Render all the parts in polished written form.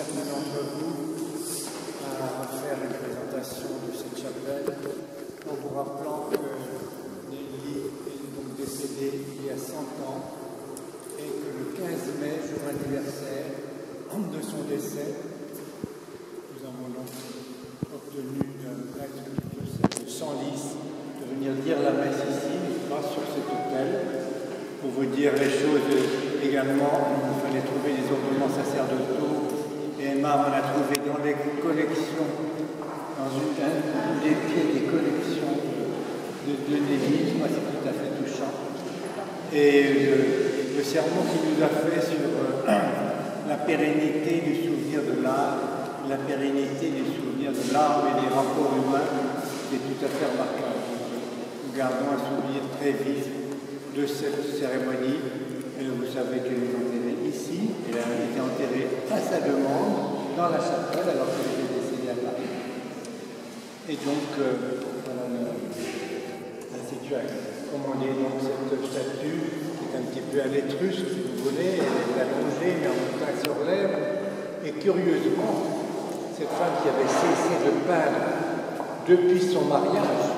certains d'entre vous à faire une présentation de cette chapelle en vous rappelant que Nelly est donc décédée il y a 100 ans et que le 15 mai, jour anniversaire de son décès, nous avons donc obtenu d'un prêtre de Senlis de venir dire la messe ici, sur cet autel. Pour vous dire les choses également, il fallait trouver des ornements sacerdotaux et Emma en a trouvé dans les collections, dans des pieds des collections de Nelly. Moi, c'est tout à fait touchant. Et le sermon qu'il nous a fait sur la pérennité du souvenir de l'art, la pérennité du souvenir de l'art et des rapports humains, c'est tout à fait remarquable. Nous gardons un souvenir très vif de cette cérémonie. Et vous savez qu'elle est enterrée ici. Elle a été enterrée à sa demande dans la chapelle alors qu'elle était décédée à Paris. Et donc, voilà la situation. Comme on dit, donc, cette statue qui est un petit peu à l'étrusque, si vous voulez, elle est allongée, mais en même temps elle se relève. Et curieusement, cette femme qui avait cessé de peindre depuis son mariage,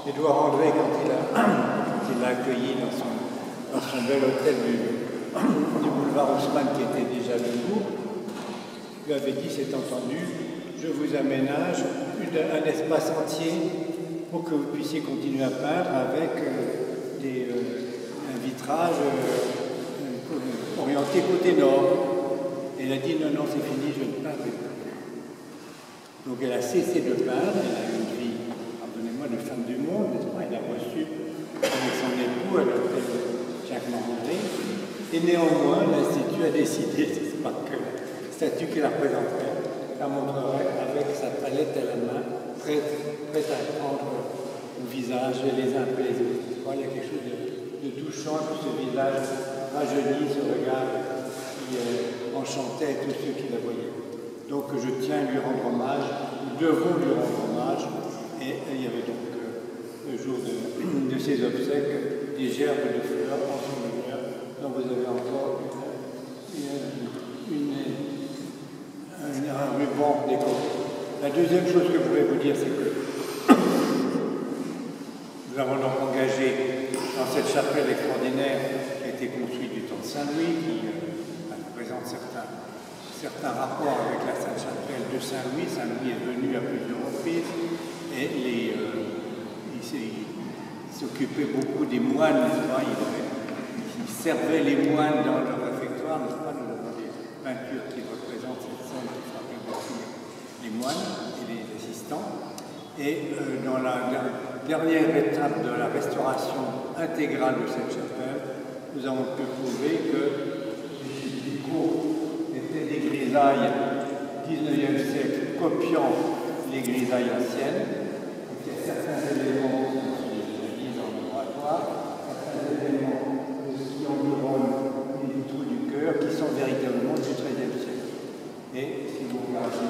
Édouard André, quand il l'a accueilli dans son bel hôtel du boulevard Haussmann, qui était déjà debout, lui avait dit, c'est entendu, je vous aménage un espace entier pour que vous puissiez continuer à peindre avec un vitrage orienté côté nord. Et elle a dit, non, non, c'est fini, je ne peindrai pas. Donc elle a cessé de peindre, elle a eu une vie, pardonnez-moi, de femme du monde, n'est-ce pas? Elle a reçu avec son époux à l'hôtel Jacques Marmottet. Et néanmoins, l'Institut a décidé, c'est pas que la statue qui la représenterait, la montrerait avec sa palette à la main, prête à prendre au visage les uns après les autres. Il y a quelque chose de touchant pour ce visage rajeuni, ce regard qui enchantait tous ceux qui la voyaient. Donc je tiens à lui rendre hommage, nous devons lui rendre hommage, et il y avait donc le jour de ses obsèques, des gerbes de fleurs en son honneur, dont vous avez encore un ruban décoré. La deuxième chose que je voulais vous dire, c'est que nous avons donc engagé dans cette chapelle extraordinaire qui a été construite du temps de Saint-Louis, qui présente certains rapports avec la Sainte-Chapelle de Saint-Louis. Saint-Louis est venu à plusieurs reprises et il s'occupait beaucoup des moines, n'est-ce pas? Il servait les moines dans leur réfectoire, n'est-ce pas? Nous avons des peintures qui représentent cette scène qui se rappelle beaucoup les moines et les assistants. Et dans la dernière étape de la restauration intégrale de cette chapelle, nous avons pu prouver que les cours étaient des grisailles 19e siècle copiant les grisailles anciennes. Donc, il y a certains éléments en laboratoire, certains éléments qui environnent les trous du cœur qui sont véritablement du XIIIe siècle. Et si vous regardez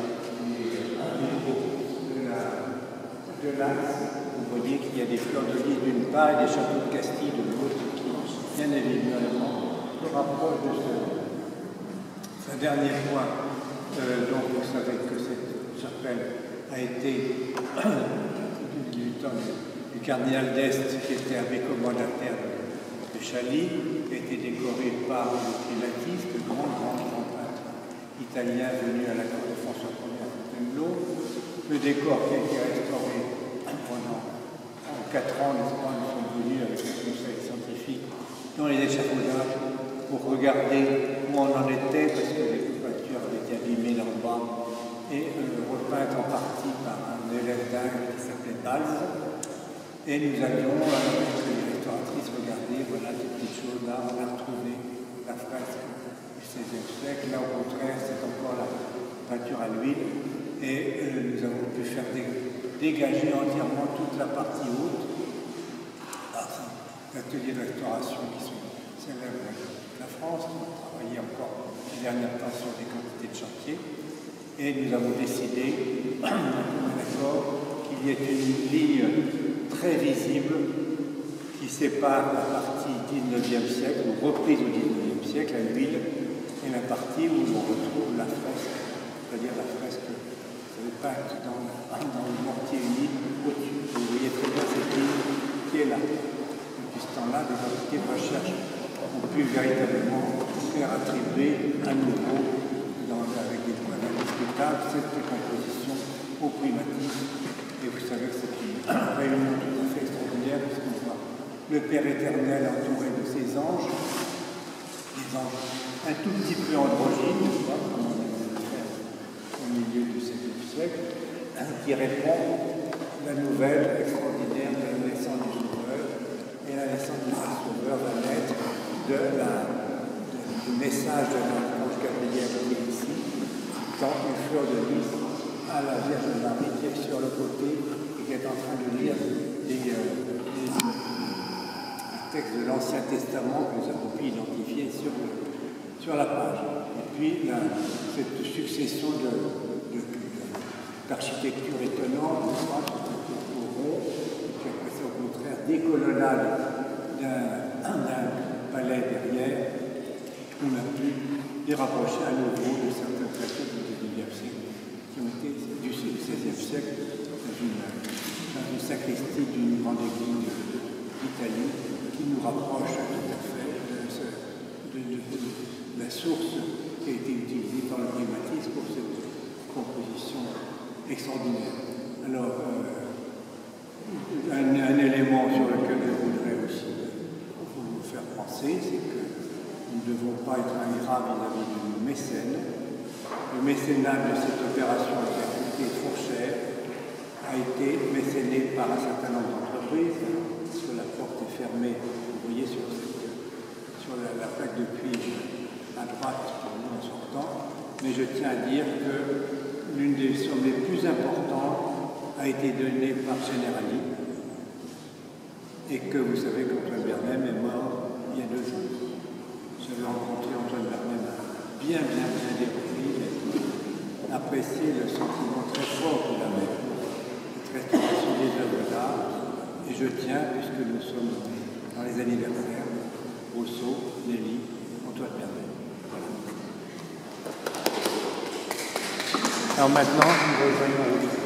de l'axe, vous voyez qu'il y a des fleurs de lys d'une part et des chapeaux de Castille de l'autre qui, bien évidemment, se rapprochent de cela. Un dernier point, donc vous savez que cette chapelle a été du temps du cardinal d'Este, qui était un des commandataires de Chaly, qui a été décoré par le privatiste, le grand peintre italien venu à la cour de François Ier à Fontainebleau. Le décor qui a été restauré pendant 4 ans, n'est-ce pas, nous sommes venus avec un conseil scientifique dans les échafaudages pour regarder où on en était, parce que les peintures avaient été abîmées dans le bas et repeintes en partie par un élève d'Ingres qui s'appelait Balz. Et nous allions, avec les restauratrices, regarder, voilà, ces petites choses-là, on a retrouvé la fresque du XVIe siècle. Là, au contraire, c'est encore la peinture à l'huile. Et nous avons pu faire dégager entièrement toute la partie haute par l'atelier de restauration qui sont célèbres de la France, qui ont travaillé encore les dernières temps sur des quantités de chantier. Et nous avons décidé, d'accord, qu'il y ait une ligne très visible qui sépare la partie 19e siècle, ou reprise au 19e siècle, à l'huile, et la partie partie où on retrouve la fresque, c'est-à-dire la fresque peinte dans le mortier uni au-dessus. Vous voyez très bien cette ligne qui est là. Depuis ce temps-là, des entités de recherche ont pu véritablement faire attribuer à nouveau, avec des points indiscutables, cette composition au primatisme. Et vous savez que c'est une réunion tout à fait extraordinaire, puisqu'on voit le Père éternel entouré de ses anges, des anges un tout petit peu androgynes, comme on a pu le faire au milieu du siècle, qui répond à la nouvelle extraordinaire de la naissance du Sauveur. Et la naissance du Sauveur va naître du message de l'ange Gabriel qui est ici, dans une fleur de lys à la Vierge Marie qui est sur le côté et qui est en train de lire des textes de l'Ancien Testament que nous avons pu identifier sur la page. Et puis cette succession d'architecture étonnante, au rond, et puis après ça, au contraire, des colonnades d'un palais derrière, on a pu les rapprocher à nouveau de certaines pratiques du XIXe siècle, qui ont été du XVIe siècle, dans une sacristie d'une grande église d'Italie, qui nous rapproche tout à fait de la source qui a été utilisée par le primatisme pour cette composition extraordinaire. Alors, un élément sur lequel je voudrais aussi vous faire penser, c'est que nous ne devons pas être ingrats vis-à-vis du mécène. Le mécénat de cette opération qui a coûté trop cher a été mécéné par un certain nombre d'entreprises, parce que la porte est fermée, vous voyez sur la plaque de cuivre à droite pour nous en sortant, mais je tiens à dire que l'une des sommes les plus importantes a été donnée par Generali, et que vous savez qu'Antoine Bernheim est mort il y a 2 jours. J'avais rencontré Antoine Bernheim bien des reprises, et apprécié le sentiment très fort qu'il avait de restauration des œuvres d'art, et je tiens, puisque nous sommes dans les anniversaires, Rousseau, Nelly, Antoine Bernheim. Voilà. Alors maintenant, nous rejoignons